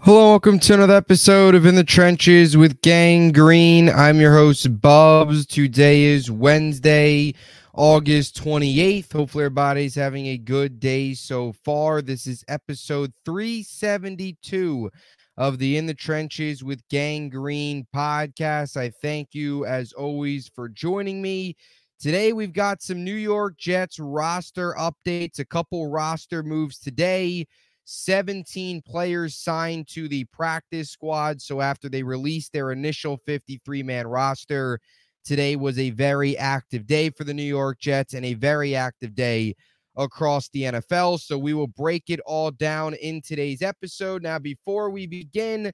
Hello, welcome to another episode of In the Trenches with Gang Green. I'm your host, Bubbs. Today is Wednesday, August 28th. Hopefully everybody's having a good day so far. This is episode 372 of the In the Trenches with Gang Green podcast. I thank you, as always, for joining me. Today, we've got some New York Jets roster updates, a couple roster moves today. 17 players signed to the practice squad. So after they released their initial 53-man roster, today was a very active day for the New York Jets and a very active day across the NFL. So we will break it all down in today's episode. Now, before we begin,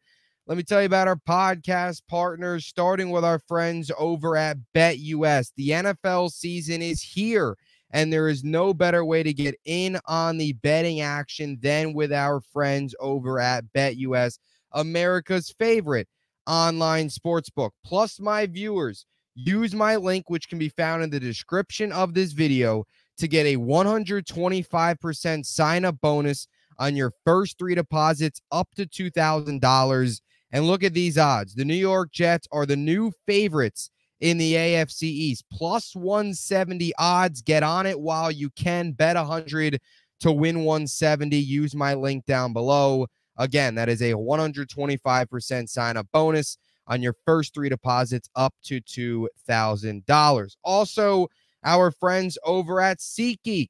let me tell you about our podcast partners, starting with our friends over at BetUS. The NFL season is here, and there is no better way to get in on the betting action than with our friends over at BetUS, America's favorite online sportsbook. Plus, my viewers, use my link, which can be found in the description of this video, to get a 125% sign-up bonus on your first three deposits up to $2,000. And look at these odds. The New York Jets are the new favorites in the AFC East, plus 170 odds. Get on it while you can. Bet 100 to win 170. Use my link down below. Again, that is a 125% sign-up bonus on your first three deposits up to $2,000. Also, our friends over at SeatGeek.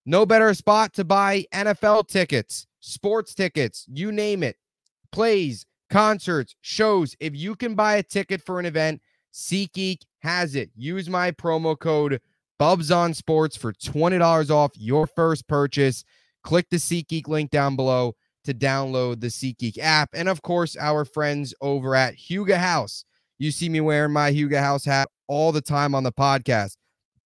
No better spot to buy NFL tickets, sports tickets, you name it, plays, concerts, shows. If you can buy a ticket for an event, SeatGeek has it. Use my promo code BUBSONSPORTS for $20 off your first purchase. Click the SeatGeek link down below to download the SeatGeek app. And, of course, our friends over at Huga House. You see me wearing my Huga House hat all the time on the podcast.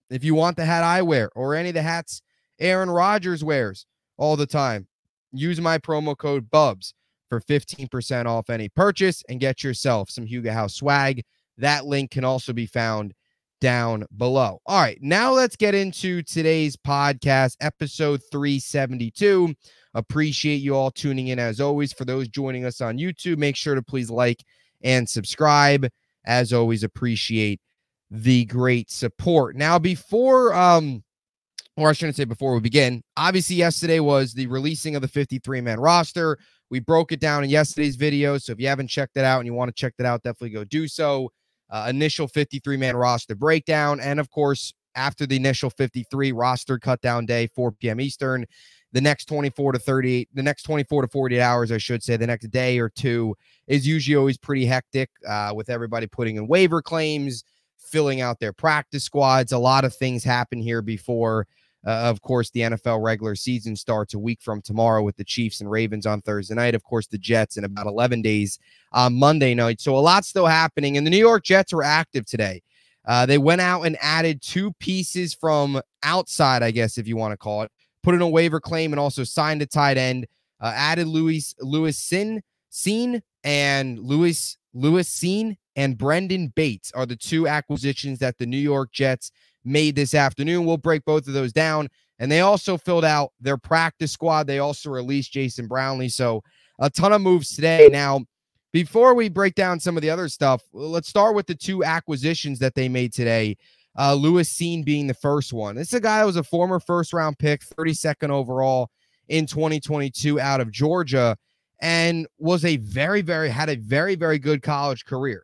If you want the hat I wear or any of the hats Aaron Rodgers wears all the time, use my promo code BUBS for 15% off any purchase and get yourself some Huga House swag. That link can also be found down below. All right, now let's get into today's podcast, episode 372. Appreciate you all tuning in as always. For those joining us on YouTube, make sure to please like and subscribe. As always, appreciate the great support. Now, before, or I shouldn't say before we begin, obviously yesterday was the releasing of the 53-man roster. We broke it down in yesterday's video, so if you haven't checked it out and you want to check that out, definitely go do so. Initial 53-man roster breakdown, and of course, after the initial 53 roster cut down day, 4 p.m. Eastern, the next 24 to 48 hours, I should say, the next day or two is usually always pretty hectic with everybody putting in waiver claims, filling out their practice squads. A lot of things happen here before, of course, the NFL regular season starts a week from tomorrow with the Chiefs and Ravens on Thursday night. Of course, the Jets in about 11 days on Monday night. So a lot still happening. And the New York Jets were active today. They went out and added two pieces from outside, I guess, if you want to call it. Put in a waiver claim and also signed a tight end. Added Lewis Cine and Brendan Bates are the two acquisitions that the New York Jets made this afternoon. We'll break both of those down. And they also filled out their practice squad. They also released Jason Brownlee. So a ton of moves today. Now, before we break down some of the other stuff, let's start with the two acquisitions that they made today. Lewis Cine being the first one. This is a guy that was a former first-round pick, 32nd overall in 2022 out of Georgia, and was had a very, very good college career.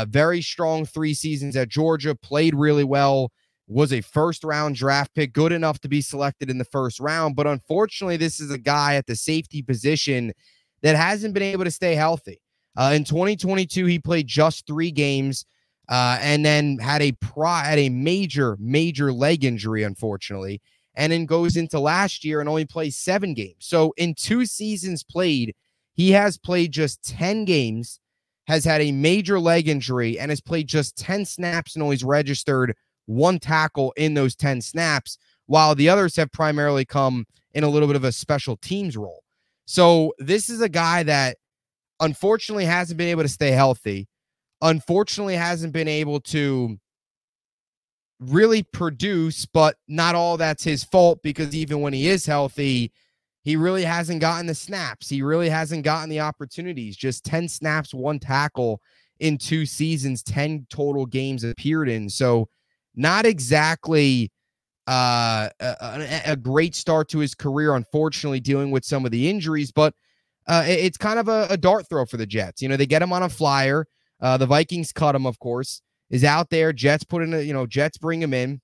Very strong 3 seasons at Georgia, played really well, was a first-round draft pick, good enough to be selected in the first round. But unfortunately, this is a guy at the safety position that hasn't been able to stay healthy. In 2022, he played just 3 games and then had a major leg injury, unfortunately, and then goes into last year and only plays 7 games. So in 2 seasons played, he has played just 10 games, has had a major leg injury, and has played just 10 snaps and only registered 1 tackle in those 10 snaps, while the others have primarily come in a little bit of a special teams role. So this is a guy that unfortunately hasn't been able to stay healthy, unfortunately hasn't been able to really produce, but not all that's his fault, because even when he is healthy, he really hasn't gotten the snaps. He really hasn't gotten the opportunities. Just 10 snaps, 1 tackle in 2 seasons, 10 total games appeared in. So not exactly a great start to his career, unfortunately, dealing with some of the injuries, but it's kind of a dart throw for the Jets. You know, they get him on a flyer. The Vikings cut him, of course, is out there. Jets put in Jets bring him in,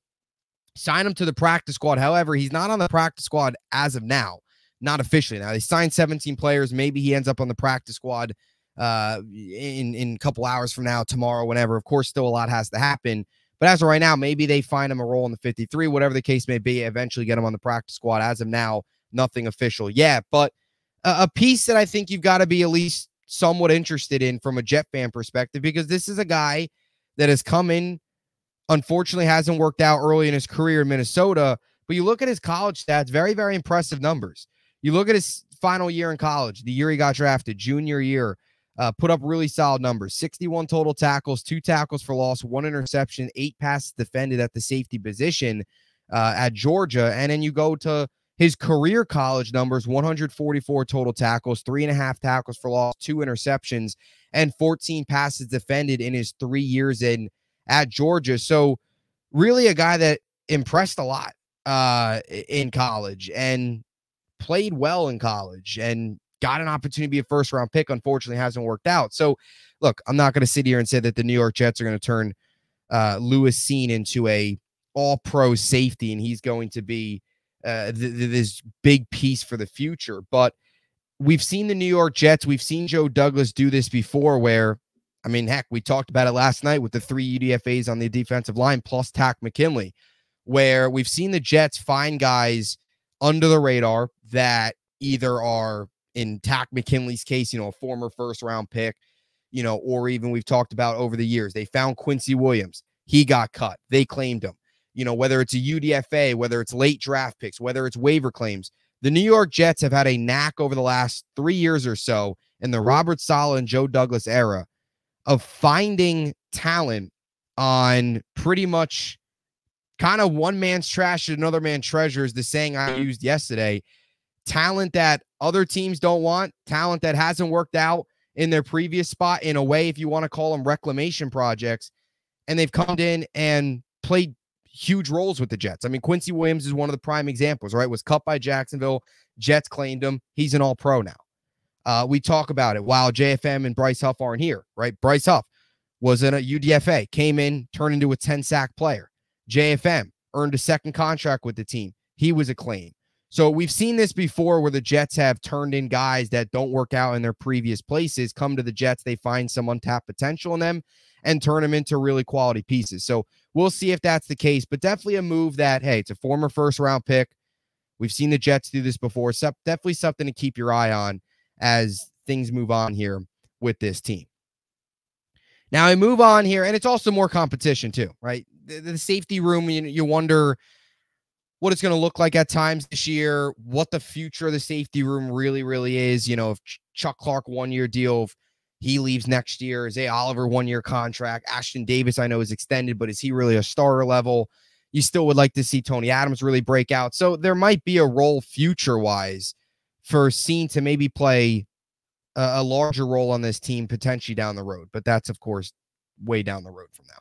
sign him to the practice squad. However, he's not on the practice squad as of now, not officially. Now they signed 17 players. Maybe he ends up on the practice squad in a couple hours from now, tomorrow, whenever. Of course, still a lot has to happen. But as of right now, maybe they find him a role in the 53, whatever the case may be, eventually get him on the practice squad. As of now, nothing official yet. But a piece that I think you've got to be at least somewhat interested in from a Jet fan perspective, because this is a guy that has come in, unfortunately hasn't worked out early in his career in Minnesota. But you look at his college stats, very, very impressive numbers. You look at his final year in college, the year he got drafted, junior year, put up really solid numbers, 61 total tackles, 2 tackles for loss, 1 interception, 8 passes defended at the safety position at Georgia. And then you go to his career college numbers, 144 total tackles, 3.5 tackles for loss, 2 interceptions, and 14 passes defended in his 3 years at Georgia. So really a guy that impressed a lot in college and played well in college and got an opportunity to be a first-round pick. Unfortunately, hasn't worked out. So, look, I'm not going to sit here and say that the New York Jets are going to turn Lewis Cine into a all-pro safety and he's going to be this big piece for the future. But we've seen the New York Jets. We've seen Joe Douglas do this before where, I mean, heck, we talked about it last night with the 3 UDFAs on the defensive line plus Tack McKinley, where we've seen the Jets find guys under the radar that either are, in Tack McKinley's case, a former first-round pick, or even we've talked about over the years. They found Quincy Williams. He got cut. They claimed him. Whether it's a UDFA, whether it's late draft picks, whether it's waiver claims, the New York Jets have had a knack over the last 3 years or so in the Robert Saleh and Joe Douglas era of finding talent on pretty much kind of one man's trash and another man's treasure is the saying I used yesterday. Talent that other teams don't want, talent that hasn't worked out in their previous spot, in a way, if you want to call them reclamation projects, and they've come in and played huge roles with the Jets. I mean, Quincy Williams is one of the prime examples, right? Was cut by Jacksonville. Jets claimed him. He's an all-pro now. We talk about it. While JFM and Bryce Huff aren't here, right? Bryce Huff was in a UDFA, came in, turned into a 10-sack player. JFM earned a second contract with the team. He was acclaimed. So we've seen this before where the Jets have turned in guys that don't work out in their previous places, come to the Jets, they find some untapped potential in them and turn them into really quality pieces. So we'll see if that's the case, but definitely a move that, hey, it's a former first-round pick. We've seen the Jets do this before. So definitely something to keep your eye on as things move on here with this team. Now I move on here, and it's also more competition too, right? The safety room, you wonder what it's going to look like at times this year, what the future of the safety room really, really is. If Chuck Clark 1-year deal, if he leaves next year, Zay Oliver 1-year contract, Ashton Davis I know is extended, but is he really a starter level? You still would like to see Tony Adams really break out. So there might be a role future-wise for Cine to maybe play a larger role on this team potentially down the road. But that's, of course, way down the road from now.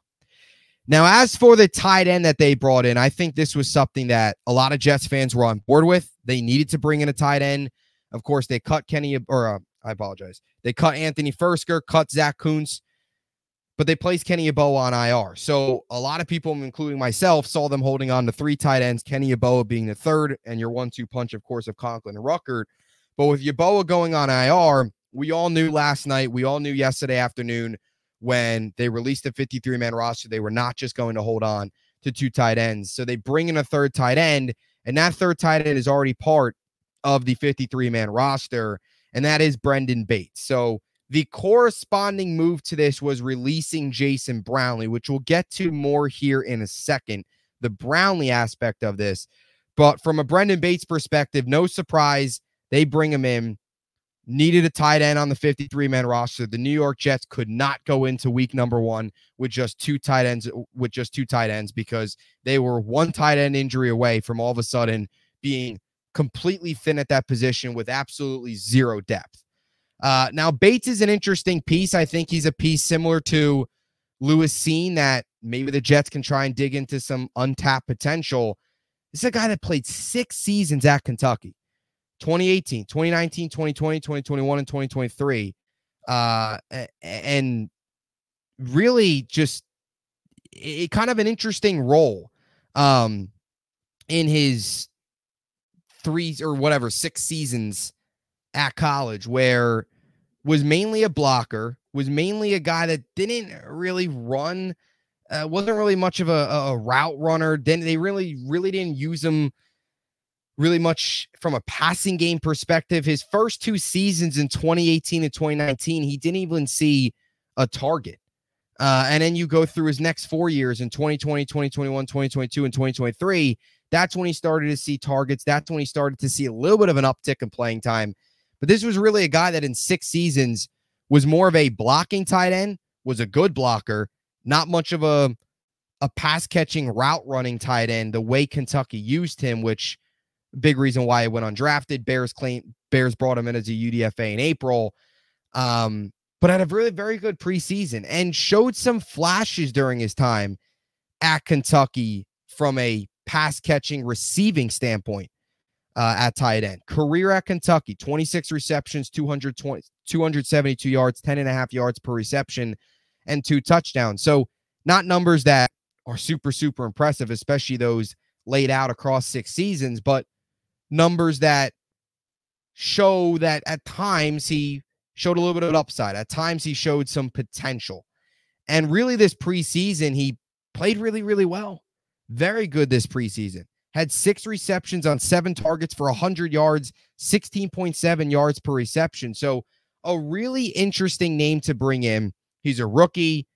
Now, as for the tight end that they brought in, I think this was something that a lot of Jets fans were on board with. They needed to bring in a tight end. Of course, they cut They cut Anthony Fursker, cut Zach Kuntz, but they placed Kenny Yeboah on IR. So a lot of people, including myself, saw them holding on to 3 tight ends, Kenny Yeboah being the third, and your 1-2 punch, of course, of Conklin and Ruckert. But with Yeboah going on IR, we all knew last night, we all knew yesterday afternoon, when they released the 53-man roster, they were not just going to hold on to 2 tight ends. So they bring in a third tight end, and that third tight end is already part of the 53-man roster, and that is Brendan Bates. So the corresponding move to this was releasing Jason Brownlee, which we'll get to more here in a second, the Brownlee aspect of this. But from a Brendan Bates perspective, no surprise, they bring him in. Needed a tight end on the 53-man roster. The New York Jets could not go into week number 1 with just 2 tight ends, because they were 1 tight end injury away from all of a sudden being completely thin at that position with absolutely zero depth. Now, Bates is an interesting piece. I think he's a piece similar to Lewis Seen that maybe the Jets can try and dig into some untapped potential. This is a guy that played 6 seasons at Kentucky, 2018, 2019, 2020, 2021, and 2023. And really just kind of an interesting role in his 6 seasons at college, where was mainly a blocker, was mainly a guy that didn't really run, wasn't really much of a route runner. They really didn't use him really much from a passing game perspective. His first 2 seasons in 2018 and 2019, he didn't even see a target. And then you go through his next 4 years in 2020, 2021, 2022, and 2023. That's when he started to see targets. That's when he started to see a little bit of an uptick in playing time. But this was really a guy that in 6 seasons was more of a blocking tight end, was a good blocker, not much of a pass-catching, route-running tight end, the way Kentucky used him, which big reason why he went undrafted. Bears brought him in as a UDFA in April. But had a really very good preseason and showed some flashes during his time at Kentucky from a pass-catching, receiving standpoint at tight end. Career at Kentucky, 26 receptions, 272 yards, 10.5 yards per reception, and 2 touchdowns. So not numbers that are super, super impressive, especially those laid out across 6 seasons, but numbers that show that at times he showed a little bit of an upside. At times he showed some potential. And really this preseason, he played really, really well. Very good this preseason. Had 6 receptions on 7 targets for 100 yards, 16.7 yards per reception. So a really interesting name to bring in. He's a rookie.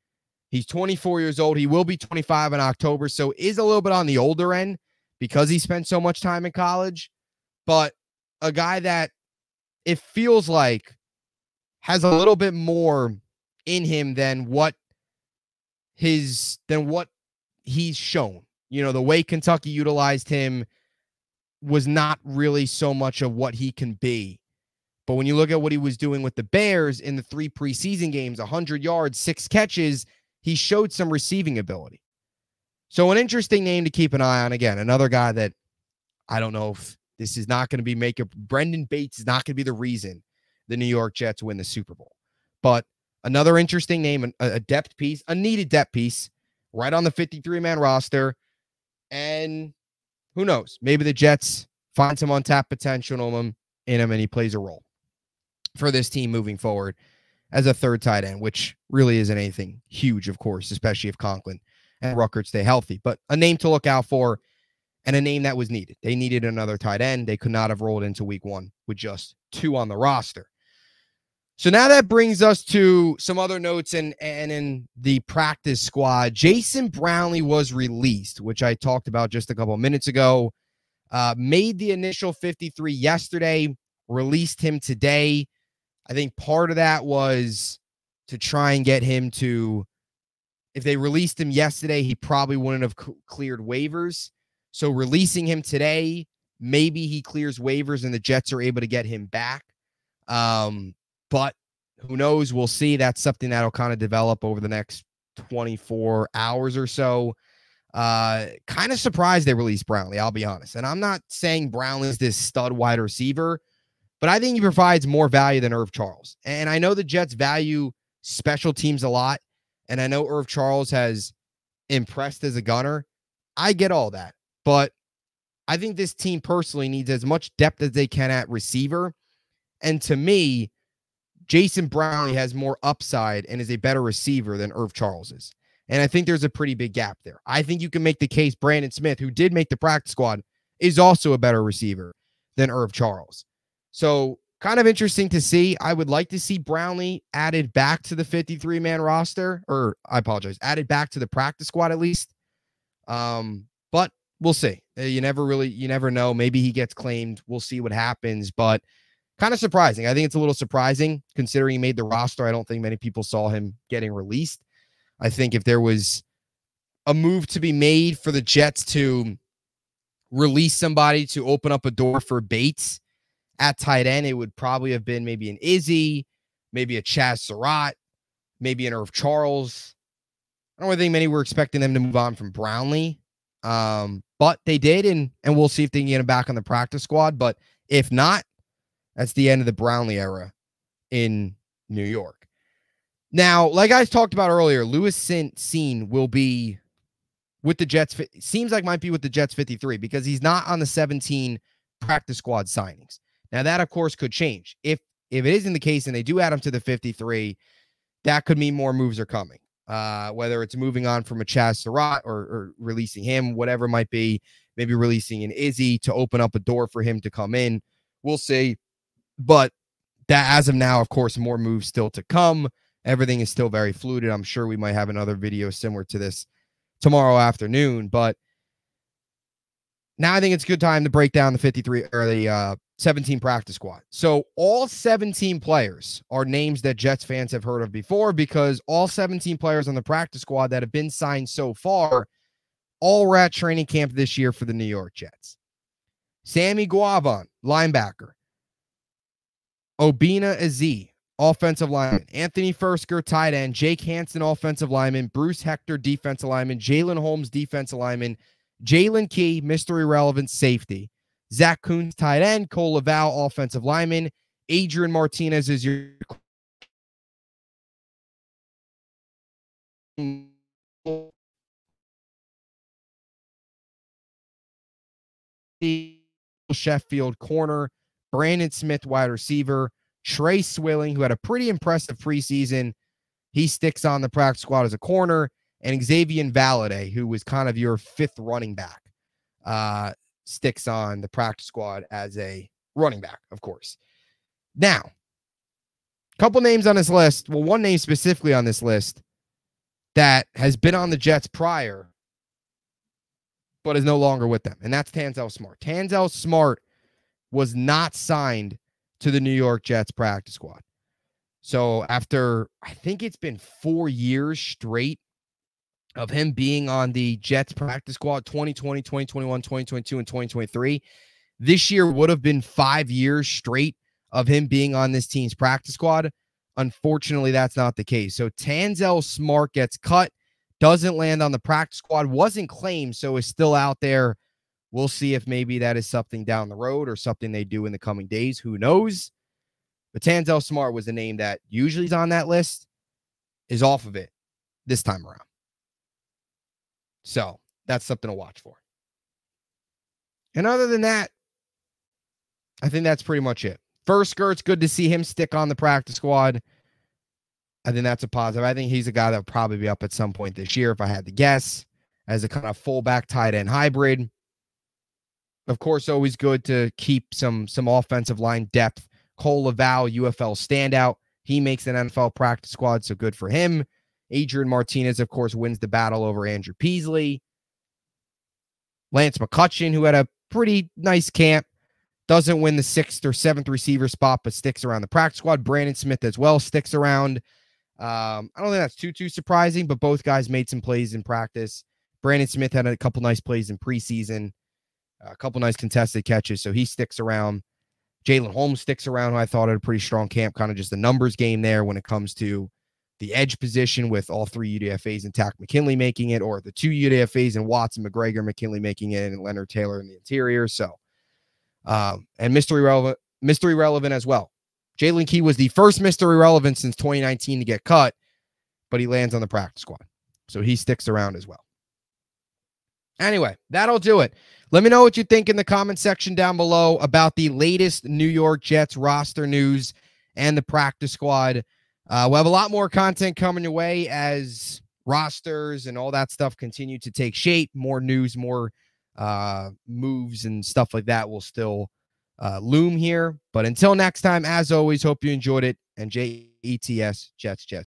He's 24 years old. He will be 25 in October. So is a little bit on the older end because he spent so much time in college. But a guy that it feels like has a little bit more in him than what he's shown. You know, the way Kentucky utilized him was not really so much of what he can be. But when you look at what he was doing with the Bears in the 3 preseason games, 100 yards, 6 catches, he showed some receiving ability. So an interesting name to keep an eye on. Again, another guy that I don't know if this is not going to be Brendan Bates is not going to be the reason the New York Jets win the Super Bowl. But another interesting name, a depth piece, a needed depth piece, right on the 53-man roster. And who knows? Maybe the Jets find some untapped potential in him and he plays a role for this team moving forward as a third tight end, which really isn't anything huge, of course, especially if Conklin and Ruckert stay healthy. But a name to look out for and a name that was needed. They needed another tight end. They could not have rolled into week 1 with just 2 on the roster. So now that brings us to some other notes and in the practice squad. Jason Brownlee was released, which I talked about just a couple of minutes ago. Made the initial 53 yesterday, released him today. I think part of that was to try and get him to, if they released him yesterday, he probably wouldn't have cleared waivers. So releasing him today, maybe he clears waivers and the Jets are able to get him back. But who knows? We'll see. That's something that'll kind of develop over the next 24 hours or so. Kind of surprised they released Brownlee, I'll be honest. And I'm not saying Brownlee's this stud wide receiver, but I think he provides more value than Irv Charles. And I know the Jets value special teams a lot. And I know Irv Charles has impressed as a gunner. I get all that. But I think this team personally needs as much depth as they can at receiver. And to me, Jason Brownlee has more upside and is a better receiver than Irv Charles is. And I think there's a pretty big gap there. I think you can make the case Brandon Smith, who did make the practice squad, is also a better receiver than Irv Charles. So kind of interesting to see. I would like to see Brownlee added back to the 53-man roster, or I apologize, added back to the practice squad at least. But we'll see. You never know. Maybe he gets claimed. We'll see what happens. But kind of surprising. I think it's a little surprising considering he made the roster. I don't think many people saw him getting released. I think if there was a move to be made for the Jets to release somebody to open up a door for Bates at tight end, it would probably have been maybe an Izzy, maybe a Chaz Surratt, maybe an Irv Charles. I don't think many were expecting them to move on from Brownlee, but they did, and we'll see if they can get him back on the practice squad. But if not, that's the end of the Brownlee era in New York. Now, like I talked about earlier, Lewis Cine will be with the Jets. Seems like might be with the Jets 53 because he's not on the 17 practice squad signings. Now, that, of course, could change. If it isn't the case and they do add him to the 53, that could mean more moves are coming. Whether it's moving on from a Chaz Surratt or releasing him, whatever it might be, maybe releasing an Izzy to open up a door for him to come in. We'll see. But that, as of now, of course, more moves still to come. Everything is still very fluid. I'm sure we might have another video similar to this tomorrow afternoon. But now I think it's a good time to break down the 53 or the 17 practice squad. So all 17 players are names that Jets fans have heard of before because all 17 players on the practice squad that have been signed so far all were at training camp this year for the New York Jets. Sammy Guavon, linebacker. Obina Azie, offensive lineman. Anthony Fursker, tight end. Jake Hansen, offensive lineman. Bruce Hector, defensive lineman. Jalen Holmes, defensive lineman. Jalen Key, Mr. Irrelevant, safety. Zach Kuntz, tight end. Cole Laval, offensive lineman. Adrian Martinez is your Sheffield corner. Brandon Smith, wide receiver. Trey Swilling, who had a pretty impressive preseason. He sticks on the practice squad as a corner. And Xavier Valade, who was kind of your fifth running back, sticks on the practice squad as a running back, of course. Now, a couple names on this list. Well, one name specifically on this list that has been on the Jets prior, but is no longer with them, and that's Tanzel Smart. Tanzel Smart was not signed to the New York Jets practice squad. So after, I think it's been 4 years straight of him being on the Jets practice squad, 2020, 2021, 2022, and 2023, this year would have been 5 years straight of him being on this team's practice squad. Unfortunately, that's not the case. So Tanzel Smart gets cut, doesn't land on the practice squad, wasn't claimed, so is still out there. We'll see if maybe that is something down the road or something they do in the coming days. Who knows? But Tanzel Smart was a name that usually is on that list, is off of it this time around. So that's something to watch for. And other than that, I think that's pretty much it. Fursker, it's good to see him stick on the practice squad. I think that's a positive. I think he's a guy that will probably be up at some point this year, if I had to guess, as a kind of fullback tight end hybrid. Of course, always good to keep some offensive line depth. Cole Laval, UFL standout. He makes an NFL practice squad, so good for him. Adrian Martinez, of course, wins the battle over Andrew Peasley. Lance McCutcheon, who had a pretty nice camp, doesn't win the 6th or 7th receiver spot, but sticks around the practice squad. Brandon Smith as well sticks around. I don't think that's too surprising, but both guys made some plays in practice. Brandon Smith had a couple nice plays in preseason, a couple nice contested catches, so he sticks around. Jalen Holmes sticks around, who I thought had a pretty strong camp, kind of just a numbers game there when it comes to the edge position with all 3 UDFAs and Takk McKinley making it, or the 2 UDFAs and Watson, McGregor, McKinley making it, and Leonard Taylor in the interior. So, and Mr. Irrelevant as well. Jalen Key was the first Mr. Irrelevant since 2019 to get cut, but he lands on the practice squad. So he sticks around as well. Anyway, that'll do it. Let me know what you think in the comment section down below about the latest New York Jets roster news and the practice squad. We'll have a lot more content coming your way as rosters and all that stuff continue to take shape. More news, more moves and stuff like that will still loom here. But until next time, as always, hope you enjoyed it. And JETS, Jets.